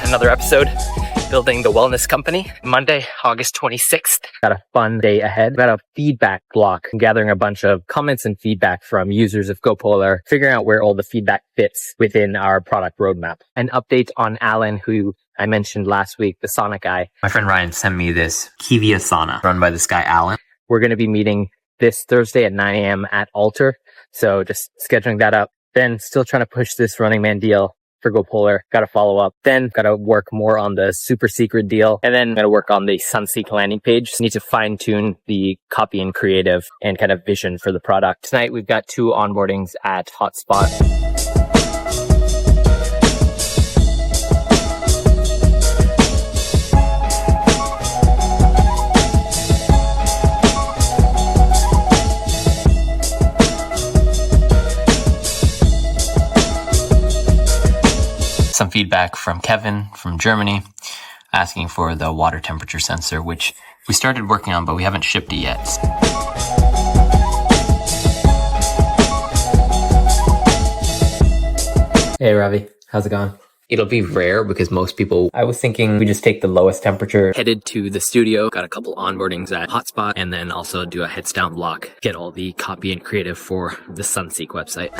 another episode, building the wellness company. Monday, August 26th. Got a fun day ahead. Got a feedback block. I'm gathering a bunch of comments and feedback from users of GoPolar, figuring out where all the feedback fits within our product roadmap. An update on Alan, who I mentioned last week, the Sauna guy. My friend Ryan sent me this Kiwia sauna run by this guy, Alan. We're going to be meeting this Thursday at 9 a.m. at Alter. So just scheduling that up. Then still trying to push this Running Man deal for GoPolar. Got to follow up. Then got to work more on the super secret deal. And then got to work on the SunSeek landing page. Need to fine tune the copy and creative and kind of vision for the product. Tonight we've got 2 onboardings at Hotspot. Some feedback from Kevin from Germany asking for the water temperature sensor, which we started working on, but we haven't shipped it yet. Hey Ravi, how's it going? It'll be rare because most people, I was thinking we just take the lowest temperature. Headed to the studio, got a couple onboardings at Hotspot, and then also do a heads down block, get all the copy and creative for the SunSeek website.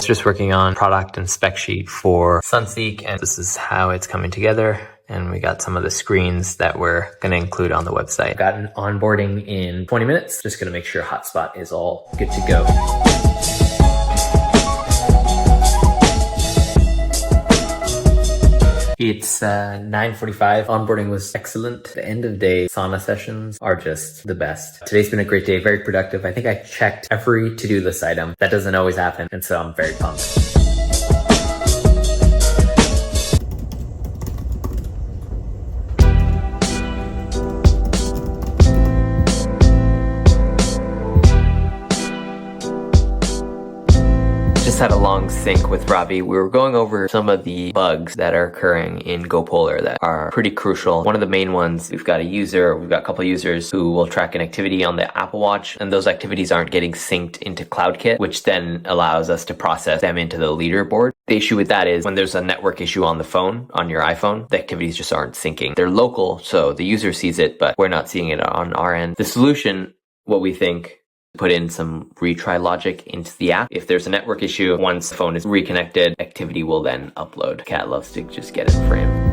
Just working on product and spec sheet for SunSeek, and this is how it's coming together. And we got some of the screens that we're going to include on the website. Got an onboarding in 20 minutes. Just going to make sure Hotspot is all good to go. It's 9:45. Onboarding was excellent. The end of day sauna sessions are just the best. Today's been a great day, very productive. I think I checked every to-do list item. That doesn't always happen, and so I'm very pumped. Just had a long sync with Ravi. We were going over some of the bugs that are occurring in GoPolar that are pretty crucial. One of the main ones, we've got a couple of users who will track an activity on the Apple Watch, and those activities aren't getting synced into CloudKit, which then allows us to process them into the leaderboard. The issue with that is when there's a network issue on the phone, on your iPhone, the activities just aren't syncing. They're local, so the user sees it, but we're not seeing it on our end. The solution, what we think, put in some retry logic into the app. If there's a network issue, once the phone is reconnected, activity will then upload. Cat loves to just get in frame.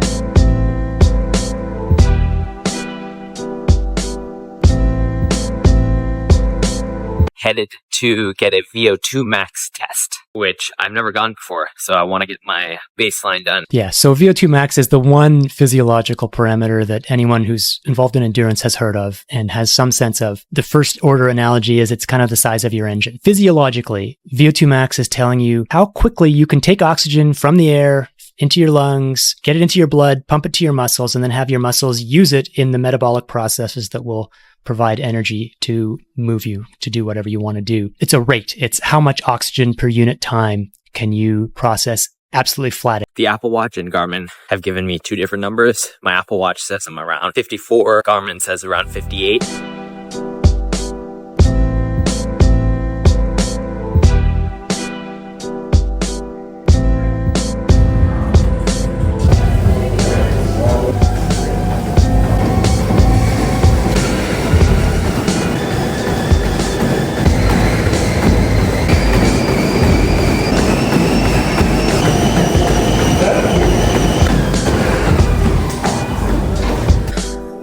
Headed to get a VO2 max test, which I've never gone before, so I want to get my baseline done. Yeah, so VO2 max is the one physiological parameter that anyone who's involved in endurance has heard of and has some sense of. The first order analogy is it's kind of the size of your engine. Physiologically, VO2 max is telling you how quickly you can take oxygen from the air into your lungs, get it into your blood, pump it to your muscles, and then have your muscles use it in the metabolic processes that will provide energy to move you to do whatever you want to do. It's a rate. It's how much oxygen per unit time can you process absolutely flat. The Apple Watch and Garmin have given me 2 different numbers. My Apple Watch says I'm around 54. Garmin says around 58.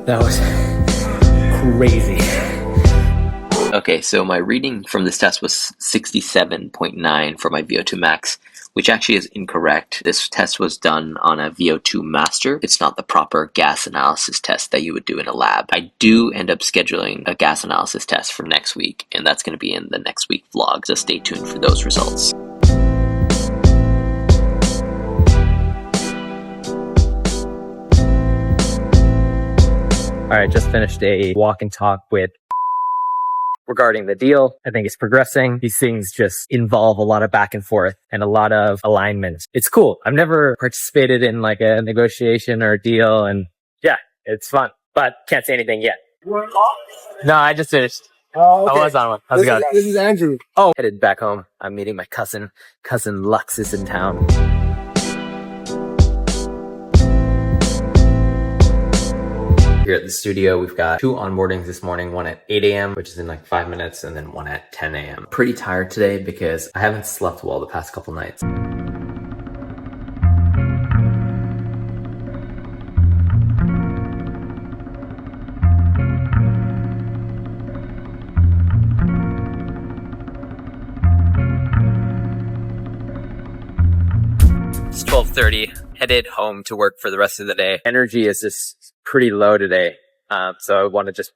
That was crazy. Okay, so my reading from this test was 67.9 for my VO2 max, which actually is incorrect. This test was done on a VO2 master. It's not the proper gas analysis test that you would do in a lab. I do end up scheduling a gas analysis test for next week, and that's going to be in the next week vlog, so stay tuned for those results. All right, just finished a walk and talk with regarding the deal. I think it's progressing. These things just involve a lot of back and forth and a lot of alignment. It's cool. I've never participated in like a negotiation or a deal, and yeah, it's fun, but can't say anything yet. No, I just finished. Oh, okay. I was on one. How's it going? This is Andrew. Oh, headed back home. I'm meeting my cousin. Cousin Lux is in town. Here at the studio, we've got 2 onboardings this morning, one at 8 a.m., which is in like 5 minutes, and then one at 10 a.m. Pretty tired today because I haven't slept well the past couple nights. It's 12:30. Headed home to work for the rest of the day. Energy is just pretty low today. So I want to just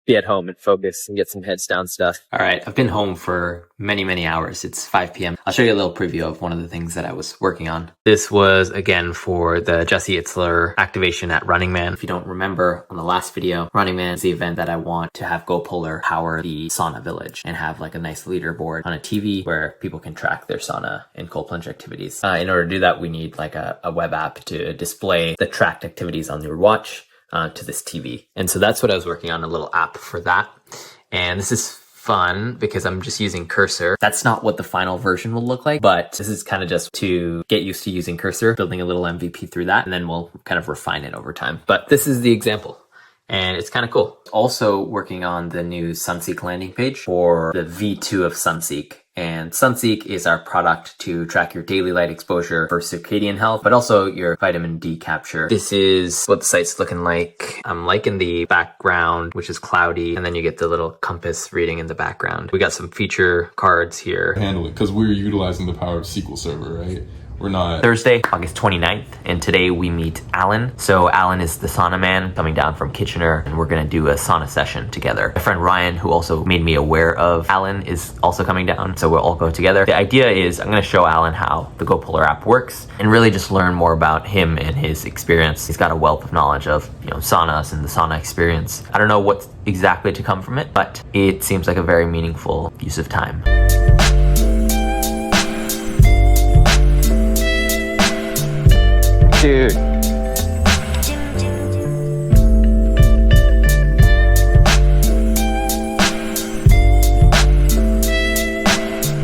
be at home and focus and get some heads down stuff. All right, I've been home for many hours. It's 5 p.m. I'll show you a little preview of one of the things that I was working on. This was, again, for the Jesse Itzler activation at Runningman. If you don't remember on the last video, Runningman is the event that I want to have GoPolar power the sauna village and have like a nice leaderboard on a TV where people can track their sauna and cold plunge activities. In order to do that, we need like a web app to display the tracked activities on your watch to this TV. And so that's what I was working on, a little app for that. And this is fun because I'm just using Cursor. That's not what the final version will look like, but this is kind of just to get used to using Cursor, building a little MVP through that, and then we'll kind of refine it over time. But this is the example. And it's kind of cool. Also working on the new SunSeek landing page for the V2 of SunSeek. And SunSeek is our product to track your daily light exposure for circadian health, but also your vitamin D capture. This is what the site's looking like. I'm liking the background, which is cloudy, and then you get the little compass reading in the background. We got some feature cards here. Handle it, because we're utilizing the power of SQL Server, right? We're not. Thursday, August 29th, and today we meet Alan. So Alan is the sauna man coming down from Kitchener, and we're gonna do a sauna session together. My friend Ryan, who also made me aware of Alan, is also coming down, so we'll all go together. The idea is I'm gonna show Alan how the GoPolar app works and really just learn more about him and his experience. He's got a wealth of knowledge of, saunas and the sauna experience. I don't know what's exactly to come from it, but it seems like a very meaningful use of time. Dude.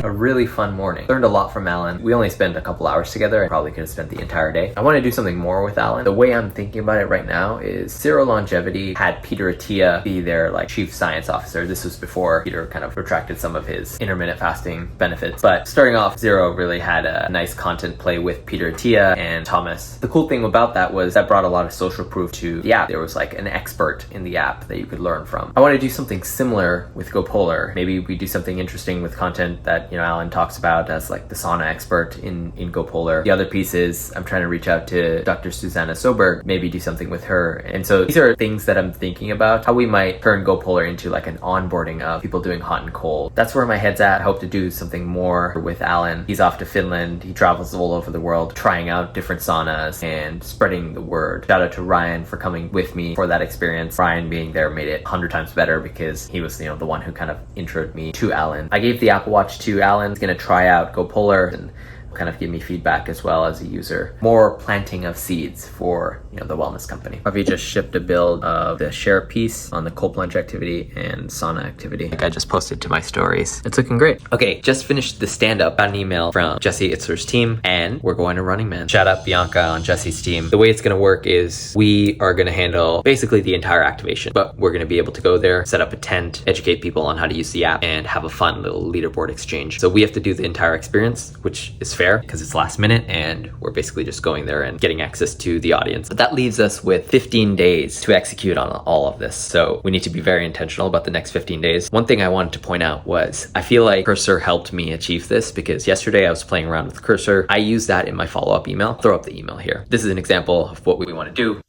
A really fun morning. Learned a lot from Alan. We only spent a couple hours together. I probably could have spent the entire day. I want to do something more with Alan. The way I'm thinking about it right now is Zero Longevity had Peter Attia be their chief science officer. This was before Peter kind of retracted some of his intermittent fasting benefits. But starting off, Zero really had a nice content play with Peter Attia and Thomas. The cool thing about that was that brought a lot of social proof to the app. There was an expert in the app that you could learn from. I want to do something similar with GoPolar. Maybe we do something interesting with content that, Alan talks about as the sauna expert in GoPolar. The other piece is I'm trying to reach out to Dr. Susanna Soberg, maybe do something with her. And so these are things that I'm thinking about, how we might turn GoPolar into an onboarding of people doing hot and cold. That's where my head's at. I hope to do something more with Alan. He's off to Finland. He travels all over the world, trying out different saunas and spreading the word. Shout out to Ryan for coming with me for that experience. Ryan being there made it 100 times better because he was, the one who kind of introed me to Alan. I gave the Apple Watch to Alan. He's going to try out GoPolar and kind of give me feedback as well as a user. More planting of seeds for, the wellness company. Ravi just shipped a build of the share piece on the cold plunge activity and sauna activity. I just posted to my stories. It's looking great. Okay, just finished the stand-up. Got an email from Jesse Itzler's team, and we're going to Running Man. Shout out Bianca on Jesse's team. The way it's going to work is we are going to handle basically the entire activation, but we're going to be able to go there, set up a tent, educate people on how to use the app, and have a fun little leaderboard exchange. So we have to do the entire experience, which is fair because it's last minute, and we're basically just going there and getting access to the audience. But that leaves us with 15 days to execute on all of this. So we need to be very intentional about the next 15 days. One thing I wanted to point out was I feel like Cursor helped me achieve this because yesterday I was playing around with Cursor. I used that in my follow-up email. Throw up the email here. This is an example of what we want to do.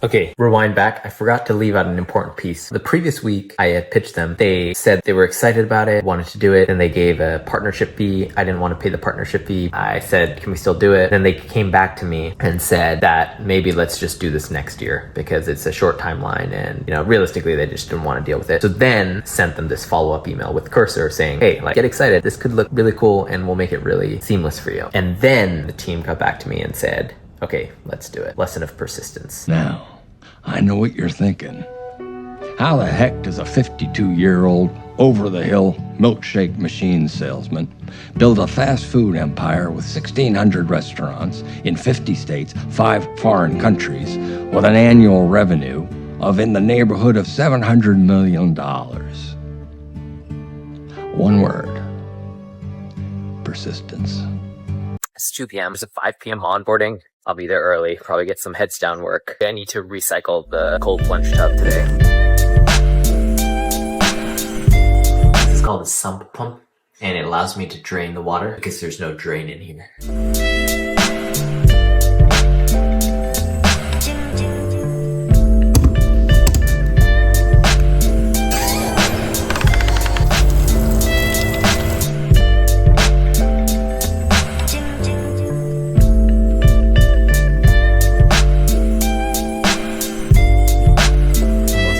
Okay, rewind back. I forgot to leave out an important piece. The previous week I had pitched them. They said they were excited about it, wanted to do it, and they gave a partnership fee. I didn't want to pay the partnership fee. I said, can we still do it? Then they came back to me and said that maybe let's just do this next year because it's a short timeline and, you know, realistically they just didn't want to deal with it. So then sent them this follow-up email with Cursor saying, hey, like, get excited. This could look really cool and we'll make it really seamless for you. And then the team got back to me and said, okay, let's do it. Lesson of persistence. Now, I know what you're thinking. How the heck does a 52-year-old over-the-hill milkshake machine salesman build a fast food empire with 1,600 restaurants in 50 states, 5 foreign countries, with an annual revenue of in the neighborhood of $700 million? One word: persistence. It's 2 p.m. It's a 5 p.m. onboarding. I'll be there early, probably get some heads down work. I need to recycle the cold plunge tub today. This is called a sump pump, and it allows me to drain the water because there's no drain in here.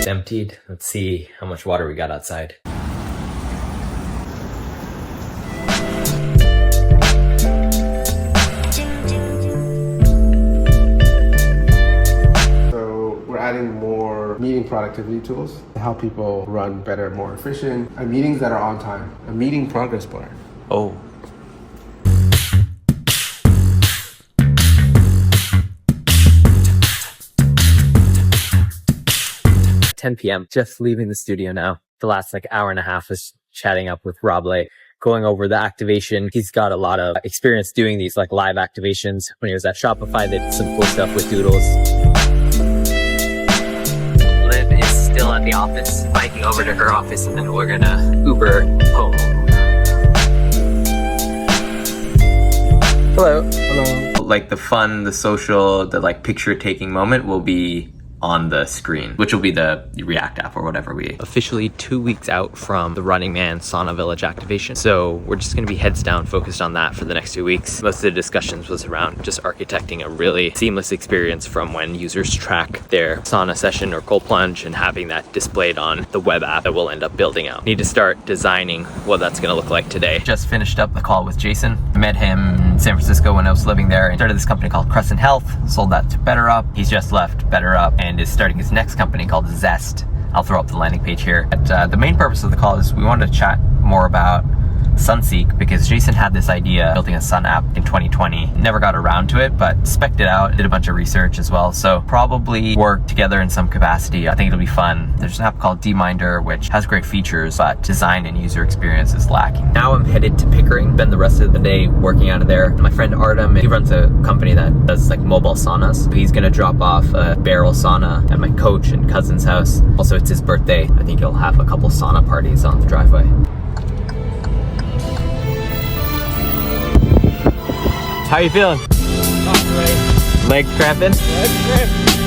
Emptied. Let's see how much water we got outside. So we're adding more meeting productivity tools to help people run better, more efficient, and meetings that are on time. A meeting progress bar. Oh. $10 p.m. Just leaving the studio now. The last hour and a half was chatting up with Rob Lay, going over the activation. He's got a lot of experience doing these live activations. When he was at Shopify, they did some cool stuff with Doodles. Liv is still at the office, biking over to her office, and then we're gonna Uber home. Hello. Hello. Like the fun, the social, the picture taking moment will be on the screen, which will be the React app or whatever we... Officially 2 weeks out from the Runningman Sauna Village activation. So we're just gonna be heads down focused on that for the next 2 weeks. Most of the discussions was around just architecting a really seamless experience from when users track their sauna session or cold plunge and having that displayed on the web app that we'll end up building out. Need to start designing what that's gonna look like today. Just finished up the call with Jason. I met him in San Francisco when I was living there and started this company called Crescent Health, sold that to BetterUp. He's just left BetterUp and is starting his next company called Zest. I'll throw up the landing page here. But the main purpose of the call is we wanted to chat more about SunSeek because Jason had this idea building a sun app in 2020. Never got around to it, but spec'd it out, did a bunch of research as well. So probably work together in some capacity. I think it'll be fun. There's an app called DMinder, which has great features, but design and user experience is lacking. Now I'm headed to Pickering. Spend the rest of the day working out of there. My friend Artem, he runs a company that does mobile saunas. He's gonna drop off a barrel sauna at my coach and cousin's house. Also, it's his birthday. I think he'll have a couple sauna parties on the driveway. How you feeling? Not great. Leg cramping? Leg cramp.